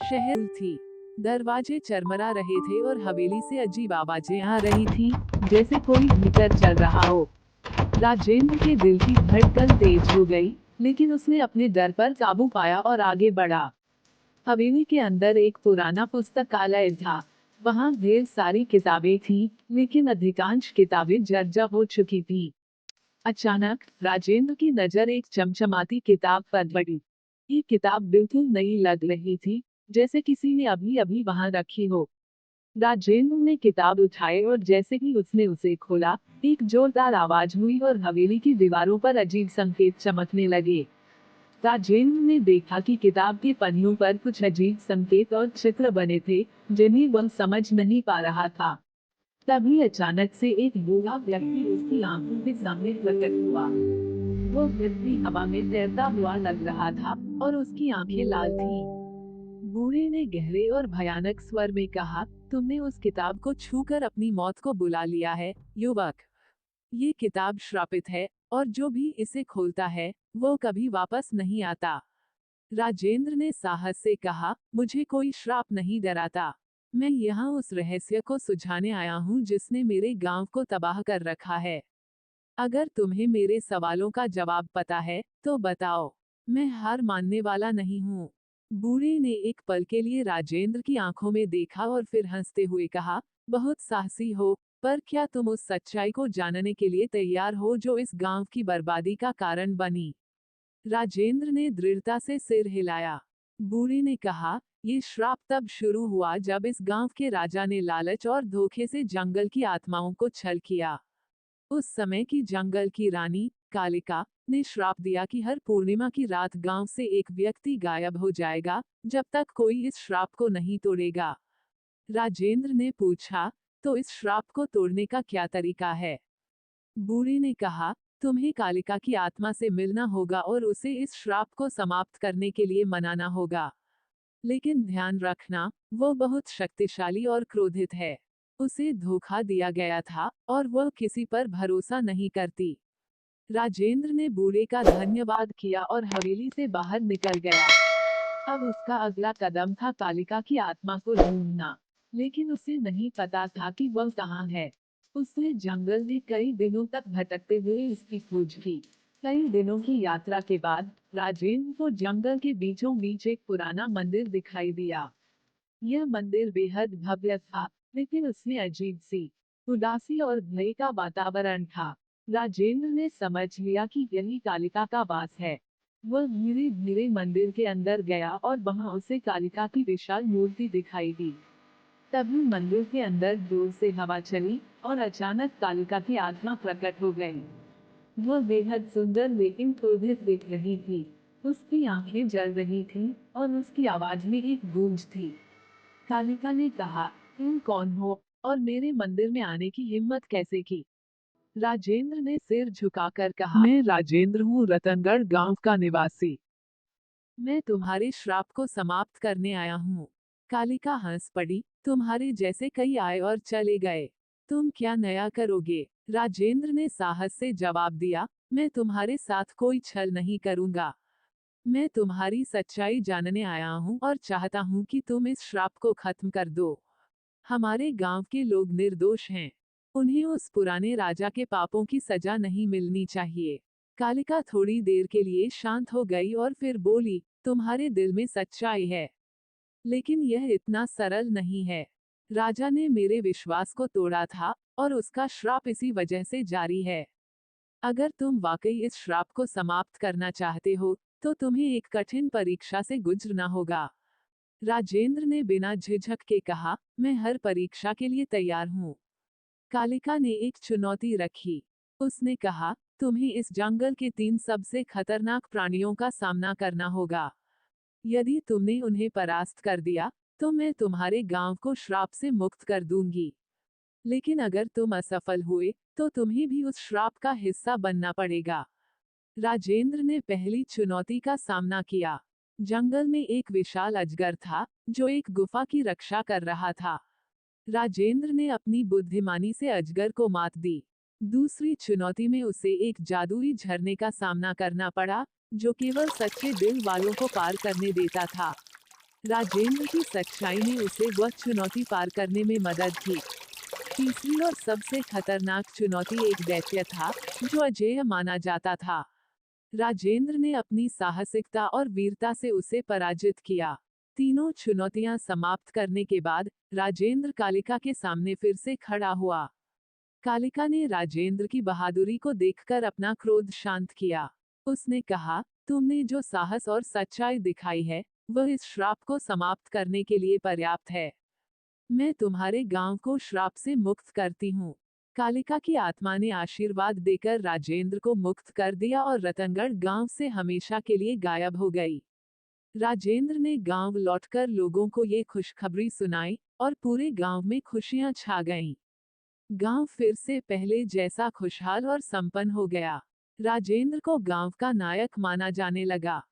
शहर थी। दरवाजे चरमरा रहे थे और हवेली से अजीब आवाजें आ रही थी, जैसे कोई भीतर चल रहा हो। राजेंद्र के दिल की धड़कन तेज हो गई, लेकिन उसने अपने डर पर काबू पाया और आगे बढ़ा। हवेली के अंदर एक पुराना पुस्तकालय था। वहाँ ढेर सारी किताबें थीं, लेकिन अधिकांश किताबें जर्जर हो चुकी थीं। अचानक राजेंद्र की नजर एक चमचमाती किताब पर पड़ी। ये किताब बिल्कुल नई लग रही थी, जैसे किसी ने अभी अभी वहां रखी हो। राजेंद्र ने किताब उठाई और जैसे ही उसने उसे खोला, एक जोरदार आवाज हुई और हवेली की दीवारों पर अजीब संकेत चमकने लगे। राजेंद्र ने देखा कि किताब के पन्नों पर कुछ अजीब संकेत और चित्र बने थे, जिन्हें वह समझ नहीं पा रहा था। तभी अचानक से एक बूढ़ा व्यक्ति उसकी आंखों के सामने प्रकट हुआ। वो व्यक्ति हवा में तैरता हुआ लग रहा था और उसकी आंखें लाल थीं। बूढ़े ने गहरे और भयानक स्वर में कहा, तुमने उस किताब को छूकर अपनी मौत को बुला लिया है, युवक। ये किताब श्रापित है, और जो भी इसे खोलता है, वो कभी वापस नहीं आता। राजेंद्र ने साहस से कहा, मुझे कोई श्राप नहीं डराता। मैं यहाँ उस रहस्य को सुलझाने आया हूँ जिसने मेरे गांव को तबाह कर रखा है। अगर तुम्हें मेरे सवालों का जवाब पता है, तो बताओ। मैं हार मानने वाला नहीं हूँ। बूढ़े ने एक पल के लिए राजेंद्र की आंखों में देखा और फिर हंसते हुए कहा, बहुत साहसी हो, पर क्या तुम उस सच्चाई को जानने के लिए तैयार हो जो इस गांव की बर्बादी का कारण बनी? राजेंद्र ने दृढ़ता से सिर हिलाया। बूढ़े ने कहा, ये श्राप तब शुरू हुआ जब इस गांव के राजा ने लालच और धोखे से जंगल की आत्माओं को छल किया। उस समय की जंगल की रानी कालिका ने श्राप दिया कि हर पूर्णिमा की रात गांव से एक व्यक्ति गायब हो जाएगा, जब तक कोई इस श्राप को नहीं तोड़ेगा। राजेंद्र ने पूछा, तो इस श्राप को तोड़ने का क्या तरीका है? बूढ़े ने कहा, तुम्हें कालिका की आत्मा से मिलना होगा और उसे इस श्राप को समाप्त करने के लिए मनाना होगा। लेकिन ध्यान रखना, वो बहुत शक्तिशाली और क्रोधित है। उसे धोखा दिया गया था, और वह किसी पर भरोसा नहीं करती। राजेंद्र ने बूढ़े का धन्यवाद किया और हवेली से बाहर निकल गया। अब उसका अगला कदम था कालिका की आत्मा को ढूंढना, लेकिन उसे नहीं पता था कि वह कहाँ है। उसने जंगल में कई दिनों तक भटकते हुए इसकी खोज की। कई दिनों की यात्रा के बाद राजेंद्र को जंगल के बीचों बीच एक पुराना मंदिर दिखाई दिया। यह मंदिर बेहद भव्य था, लेकिन उसमें अजीब सी उदासी और भय का वातावरण था। राजेंद्र ने समझ लिया कि यही कालिका का वास है। वह धीरे धीरे मंदिर के अंदर गया और वहां उसे कालिका की विशाल मूर्ति दिखाई दी। तभी मंदिर के अंदर जोर से हवा चली और अचानक कालिका की आत्मा प्रकट हो गई। वह बेहद सुंदर लेकिन क्रोधित दिख रही थी। उसकी आंखें जल रही थीं और उसकी आवाज में एक गूंज थी। कालिका ने कहा, तुम कौन हो और मेरे मंदिर में आने की हिम्मत कैसे की? राजेंद्र ने सिर झुकाकर कहा, मैं राजेंद्र हूँ, रतनगढ़ गांव का निवासी। मैं तुम्हारे श्राप को समाप्त करने आया हूँ। कालिका हंस पड़ी, तुम्हारे जैसे कई आए और चले गए। तुम क्या नया करोगे? राजेंद्र ने साहस से जवाब दिया, मैं तुम्हारे साथ कोई छल नहीं करूंगा। मैं तुम्हारी सच्चाई जानने आया हूँ और चाहता हूँ कि तुम इस श्राप को खत्म कर दो। हमारे गांव के लोग निर्दोष हैं। उन्हें उस पुराने राजा के पापों की सजा नहीं मिलनी चाहिए। कालिका थोड़ी देर के लिए शांत हो गई और फिर बोली, तुम्हारे दिल में सच्चाई है, लेकिन यह इतना सरल नहीं है। राजा ने मेरे विश्वास को तोड़ा था, और उसका श्राप इसी वजह से जारी है। अगर तुम वाकई इस श्राप को समाप्त करना चाहते हो, तो तुम्हें एक कठिन परीक्षा से गुजरना होगा। राजेंद्र ने बिना झिझक के कहा, मैं हर परीक्षा के लिए तैयार हूँ। कालिका ने एक चुनौती रखी। उसने कहा, तुम्हें इस जंगल के 3 सबसे खतरनाक प्राणियों का सामना करना होगा। यदि तुमने उन्हें परास्त कर दिया, तो मैं तुम्हारे गांव को श्राप से मुक्त कर दूंगी। लेकिन अगर तुम असफल हुए, तो तुम्हें भी उस श्राप का हिस्सा बनना पड़ेगा। राजेंद्र ने पहली चुनौती का सामना किया। जंगल में एक विशाल अजगर था, जो एक गुफा की रक्षा कर रहा था। राजेंद्र ने अपनी बुद्धिमानी से अजगर को मात दी। दूसरी चुनौती में उसे एक जादुई झरने का सामना करना पड़ा, जो केवल सच्चे दिल वालों को पार करने देता था। राजेंद्र की सच्चाई ने उसे वह चुनौती पार करने में मदद की। तीसरी और सबसे खतरनाक चुनौती एक दैत्य था, जो अजेय माना जाता था। राजेंद्र ने अपनी साहसिकता और वीरता से उसे पराजित किया। तीनों चुनौतियां समाप्त करने के बाद राजेंद्र कालिका के सामने फिर से खड़ा हुआ। कालिका ने राजेंद्र की बहादुरी को देखकर अपना क्रोध शांत किया। उसने कहा, तुमने जो साहस और सच्चाई दिखाई है, वह इस श्राप को समाप्त करने के लिए पर्याप्त है। मैं तुम्हारे गांव को श्राप से मुक्त करती हूँ। कालिका की आत्मा ने आशीर्वाद देकर राजेंद्र को मुक्त कर दिया और रतनगढ़ गांव से हमेशा के लिए गायब हो गई। राजेंद्र ने गांव लौटकर लोगों को ये खुशखबरी सुनाई और पूरे गांव में खुशियां छा गईं। गांव फिर से पहले जैसा खुशहाल और संपन्न हो गया। राजेंद्र को गांव का नायक माना जाने लगा।